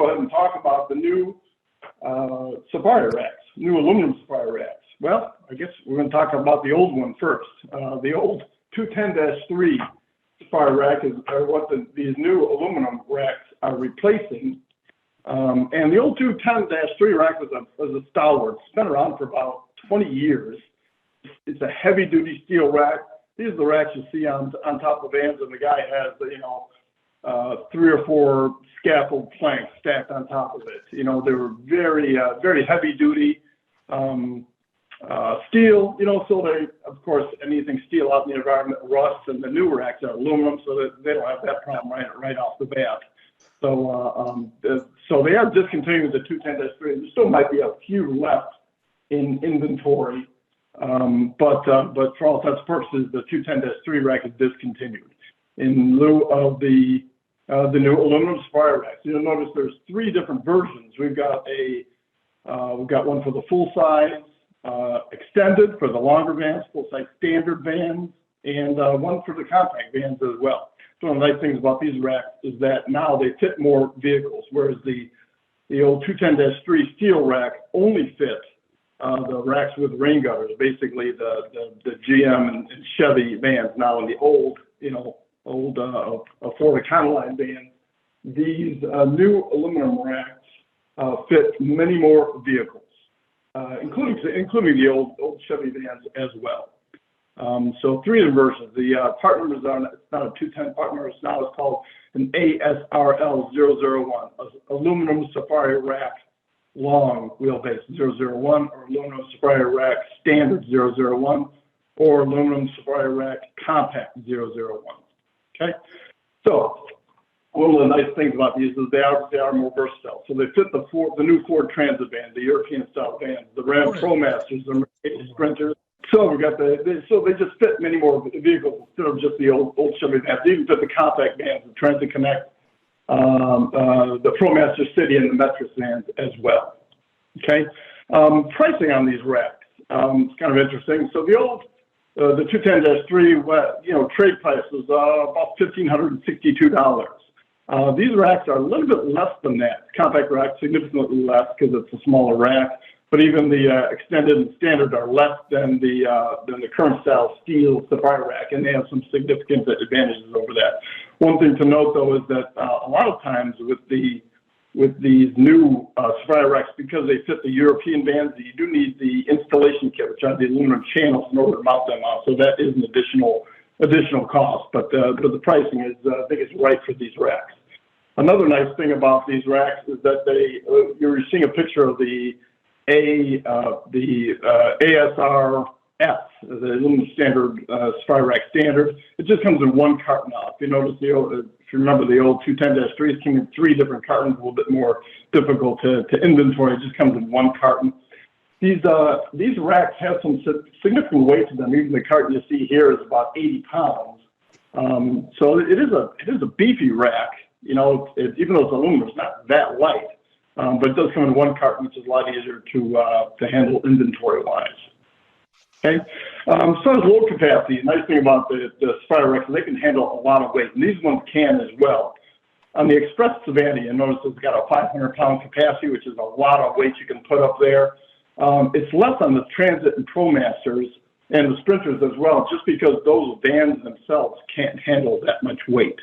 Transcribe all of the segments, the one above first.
go ahead and talk about the new Sapphire racks, new aluminum Sapphire racks. Well, I guess we're going to talk about the old one first. The old 210-3 Sapphire rack are what these new aluminum racks are replacing. And the old 210-3 rack was a stalwart. It's been around for about 20 years. It's a heavy-duty steel rack. These are the racks you see on top of vans, and the guy has, 3 or 4 scaffold planks stacked on top of it. You know, they were very, very heavy-duty steel. You know, so they, of course, anything steel out in the environment rusts, and the new racks are aluminum, so that they don't have that problem right off the bat. So, so they are discontinuing the 210-3. There still might be a few left in inventory. But for all intents and purposes, the 210-3 rack is discontinued in lieu of the new aluminum Sapphire racks. You'll notice there's 3 different versions. We've got one for the full size, extended for the longer vans, full size standard vans, and one for the compact vans as well. So one of the nice things about these racks is that now they fit more vehicles, whereas the old 210-3 steel rack only fit the racks with rain gutters, basically the GM and Chevy vans. Now in the old Ford Econoline vans, these new aluminum racks fit many more vehicles, including the old Chevy vans as well. So 3 versions. The part numbers are, it's not a 210 part number, now it's called an ASRL 001, aluminum Sapphire rack long wheelbase 001, or aluminum Sapphire rack standard 001, or aluminum Sapphire rack compact 001. Okay, so one of the nice things about these is they are more versatile. So they fit the new Ford Transit van, the European style vans, the Ram ProMasters, the Mercedes Sprinters. So we got so they just fit many more vehicles instead of just the old Chevy vans. They even fit the compact vans, the Transit Connect, the ProMaster City, and the Metro vans as well. Okay, pricing on these racks, it's kind of interesting. So the 210-3, trade price was about $1,562. These racks are a little bit less than that. Compact racks significantly less because it's a smaller rack. But even the extended and standard are less than the current style steel Sapphire rack, and they have some significant advantages over that. One thing to note, though, is that a lot of times with these new Sapphire racks, because they fit the European vans, you do need the installation kit, which are the aluminum channels, in order to mount them on. So that is an additional cost. But the pricing is, I think, it's right for these racks. Another nice thing about these racks is that you're seeing a picture of the ASRF, the aluminum standard Sapphire rack standard. It just comes in 1 carton now. If you notice if you remember the old 210-3s came in 3 different cartons, a little bit more difficult to inventory. It just comes in 1 carton. These racks have some significant weight to them. Even the carton you see here is about 80 pounds. So it is a beefy rack. You know, even though it's aluminum, it's not that light. But it does come in 1 carton, which is a lot easier to handle inventory-wise. Okay, so is load capacity. The nice thing about the Sapphire racks is they can handle a lot of weight, and these ones can as well. On the Express Savannah, you notice it's got a 500-pound capacity, which is a lot of weight you can put up there. It's less on the Transit and ProMasters and the Sprinters as well, just because those vans themselves can't handle that much weight.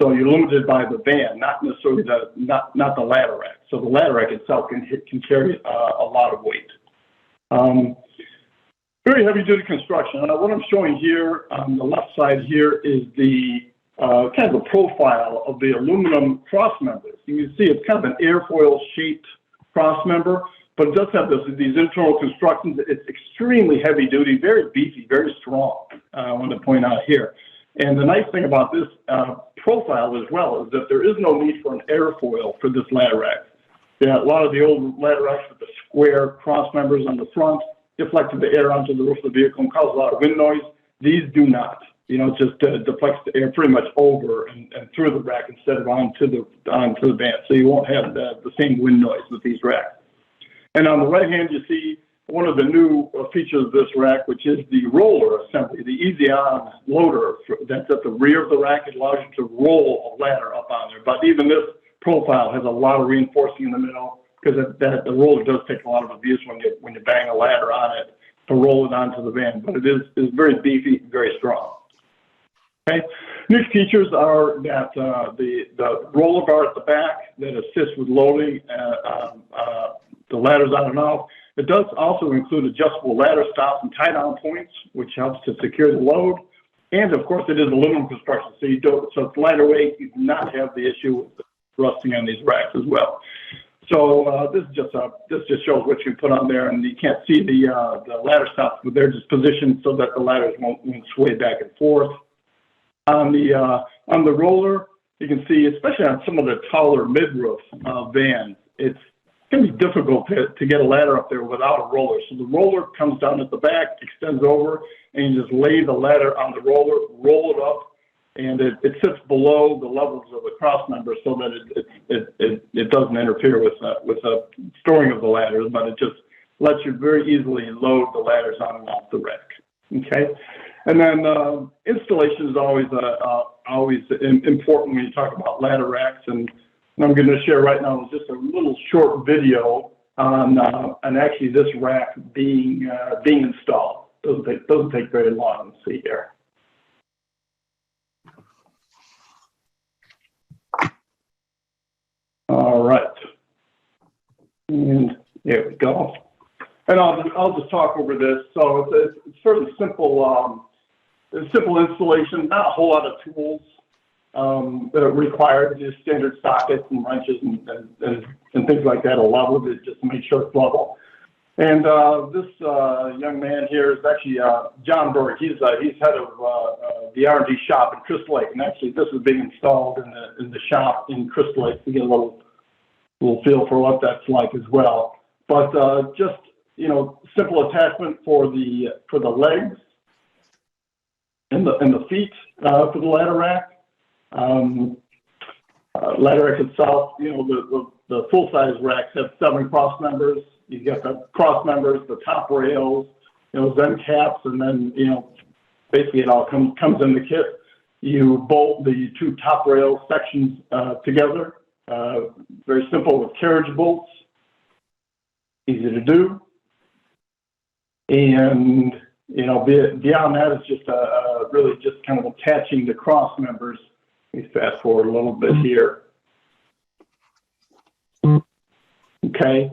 So you're limited by the van, not necessarily not the ladder rack. So the ladder rack itself can carry a lot of weight. Very heavy-duty construction. What I'm showing here on the left side here is the kind of the profile of the aluminum cross members. You can see it's kind of an airfoil-shaped cross member, but it does have these internal constructions. It's extremely heavy-duty, very beefy, very strong. I want to point out here. And the nice thing about this profile as well is that there is no need for an airfoil for this ladder rack. Yeah, a lot of the old ladder racks with the square cross members on the front deflected the air onto the roof of the vehicle and caused a lot of wind noise. These do not. You know, it just deflects the air pretty much over and through the rack instead of onto the van. So you won't have the same wind noise with these racks. And on the right hand, you see one of the new features of this rack, which is the roller assembly, the easy-on loader that's at the rear of the rack. It allows you to roll a ladder up on there. But even this profile has a lot of reinforcing in the middle, because the roller does take a lot of abuse when you bang a ladder on it to roll it onto the van, but it is very beefy, very strong. Okay. New features are that the roller bar at the back that assists with loading the ladders on and off. It does also include adjustable ladder stops and tie-down points, which helps to secure the load. And of course, it is aluminum construction, so it's lighter weight. You do not have the issue with rusting on these racks as well. So this just shows what you put on there, and you can't see the ladder stops, but they're just positioned so that the ladders won't sway back and forth. On the roller, you can see, especially on some of the taller mid-roof vans, it's going to be difficult to get a ladder up there without a roller. So the roller comes down at the back, extends over, and you just lay the ladder on the roller, roll it up, and it sits below the levels of the cross member so that it doesn't interfere with the storing of the ladders, but it just lets you very easily load the ladders on and off the rack. Okay, and then installation is always important when you talk about ladder racks, and I'm going to share right now just a little short video on actually this rack being installed. Doesn't take very long. Let's see here. All right, and there we go. And I'll just talk over this. So it's sort of simple installation. Not a whole lot of tools that are required. Just standard sockets and wrenches and things like that. A level it just to make sure it's level. And this young man here is actually John Berg. He's head of the R&D shop in Crystal Lake, and actually this is being installed in the shop in Crystal Lake to get a little feel for what that's like as well. But just simple attachment for the legs and the feet for the ladder rack. Ladder rack itself, the full size racks have 7 cross members. You get the cross members, the top rails, Zen caps, and then basically it all comes in the kit. You bolt the 2 top rail sections together. Very simple with carriage bolts. Easy to do. And beyond that, it's just really just kind of attaching the cross members. Let me fast forward a little bit here. Okay.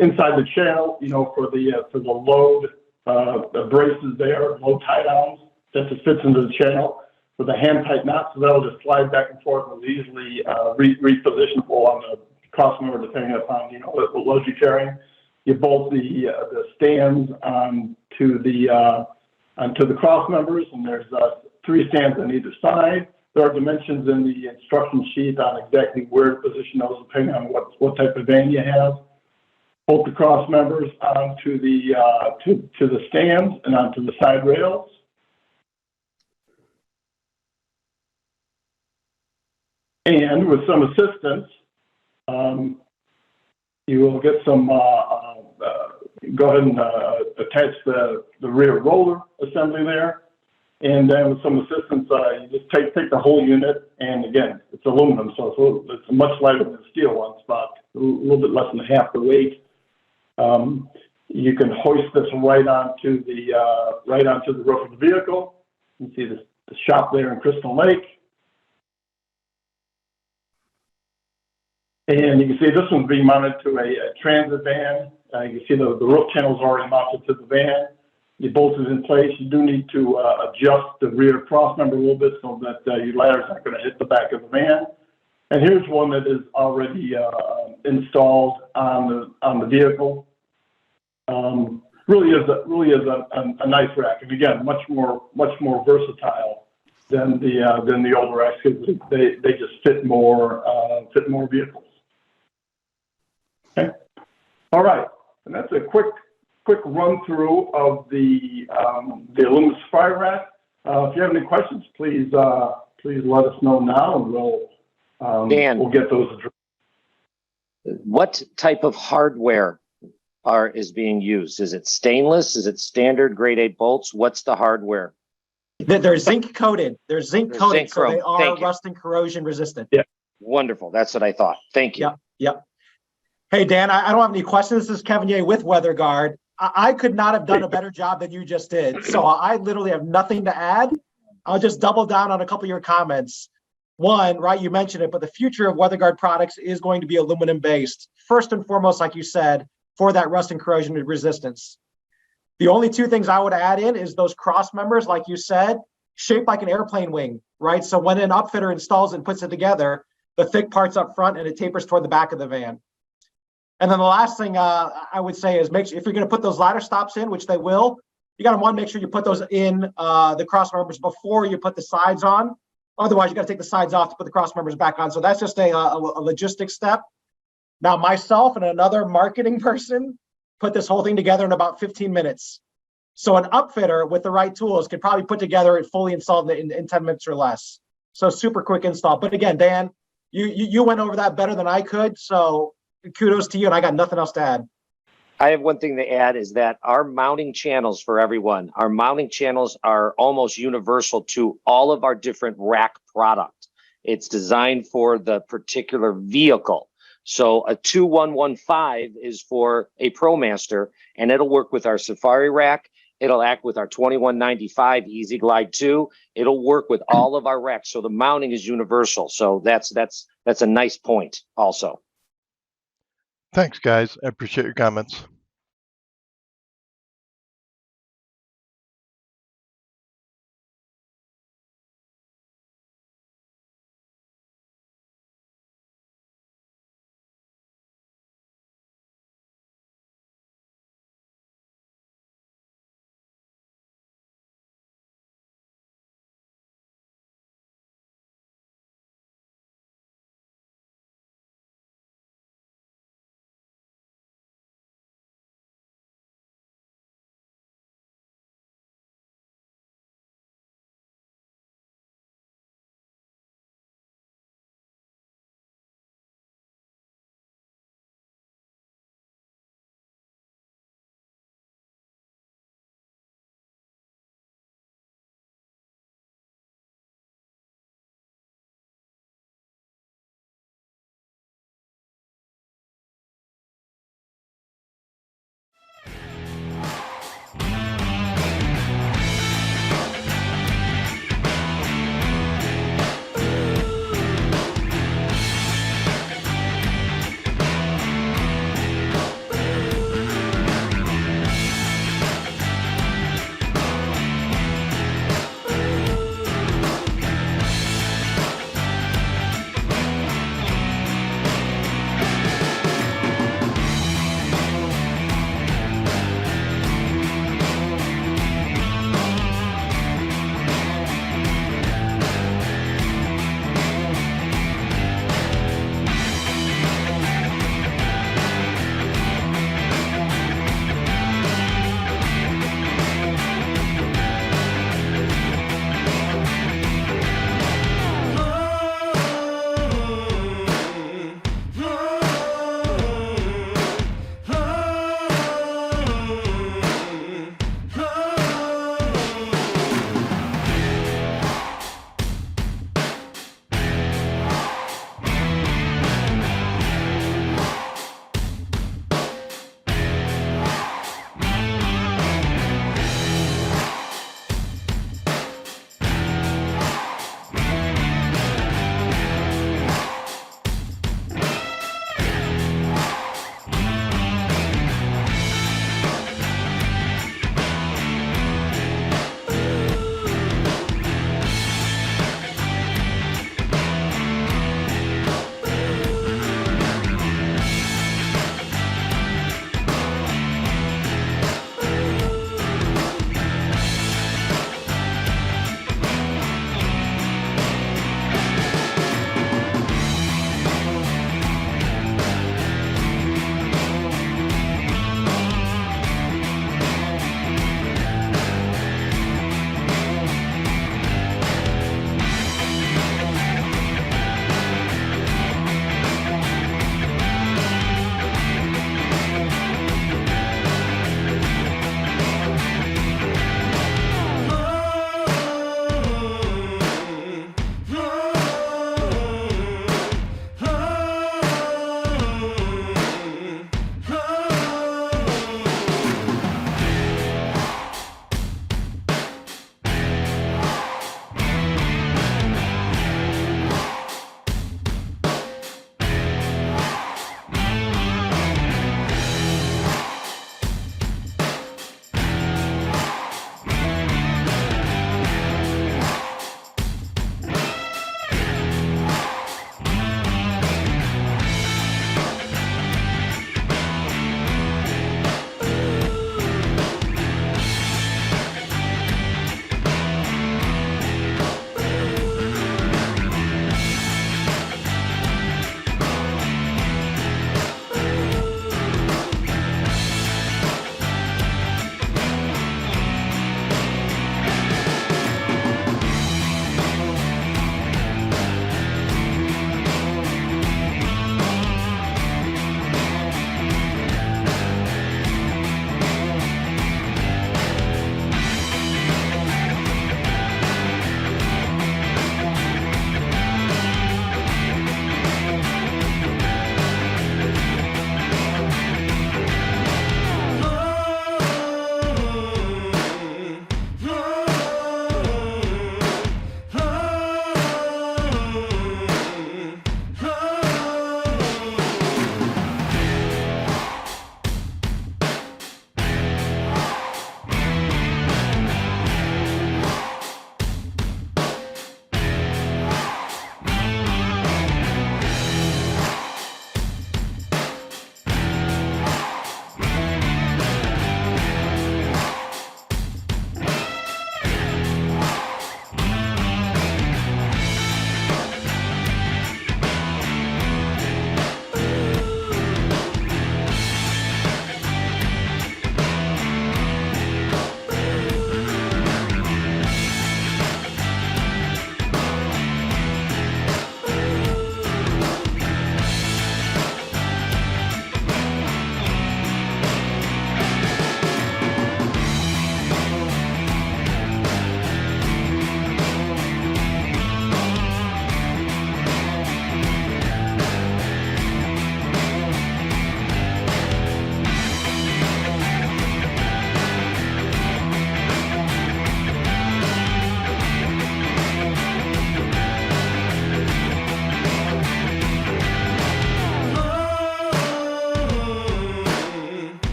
Inside the channel, for the load, the braces there, load tie downs, that just fits into the channel with a hand tight knot, so that'll just slide back and forth and easily repositionable on the cross member depending upon what load you're carrying. You bolt the stands onto the cross members, and there's 3 stands on either side. There are dimensions in the instruction sheet on exactly where to position those depending on what type of van you have. Bolt the cross members onto the to the stands and onto the side rails. And with some assistance, you will get some, go ahead and attach the rear roller assembly there. And then with some assistance, you just take the whole unit, and again, it's aluminum, so it's much lighter than the steel one, it's about a little bit less than half the weight. You can hoist this right onto the roof of the vehicle. You can see the shop there in Crystal Lake. And you can see this one's being mounted to a transit van. You can see the roof channel's already mounted to the van. You bolt it in place. You do need to adjust the rear cross member a little bit so that your ladders aren't going to hit the back of the van. And here's one that is already installed on the vehicle. Really is a nice rack, and again, much more versatile than the older racks because they just fit more vehicles. Okay, all right, and that's a quick run through of the aluminum fire rack. If you have any questions, please let us know now, and we'll get those addressed. What type of hardware is being used? Is it stainless? Is it standard grade 8 bolts? What's the hardware? They're zinc coated. They're zinc coated, zinc so they chrome. are Thank you. rust and corrosion resistant. Yeah. Wonderful. That's what I thought. Thank you. Yep. Yep. Hey, Dan, I don't have any questions. This is Kevin Ye with WeatherGuard. I could not have done a better job than you just did. So I literally have nothing to add. I'll just double down on a couple of your comments. One, right, you mentioned it, but the future of WeatherGuard products is going to be aluminum based. First and foremost, like you said, for that rust and corrosion resistance. The only two things I would add in is those cross members, like you said, shaped like an airplane wing, right? So when an upfitter installs it and puts it together, the thick part's up front and it tapers toward the back of the van. And then the last thing I would say is make sure, if you're going to put those ladder stops in, which they will, you got to one, make sure you put those in the cross members before you put the sides on. Otherwise, you got to take the sides off to put the cross members back on. So that's just a logistics step. Now, myself and another marketing person put this whole thing together in about 15 minutes. So an upfitter with the right tools could probably put together it fully installed in 10 minutes or less. So super quick install. But again, Dan, you went over that better than I could. So kudos to you, and I got nothing else to add. I have one thing to add is that our mounting channels for everyone, our mounting channels are almost universal to all of our different rack product. It's designed for the particular vehicle. So a 2115 is for a ProMaster, and it'll work with our Safari rack. It'll act with our 2195 Easy Glide 2. It'll work with all of our racks. So the mounting is universal. So that's a nice point also. Thanks, guys. I appreciate your comments.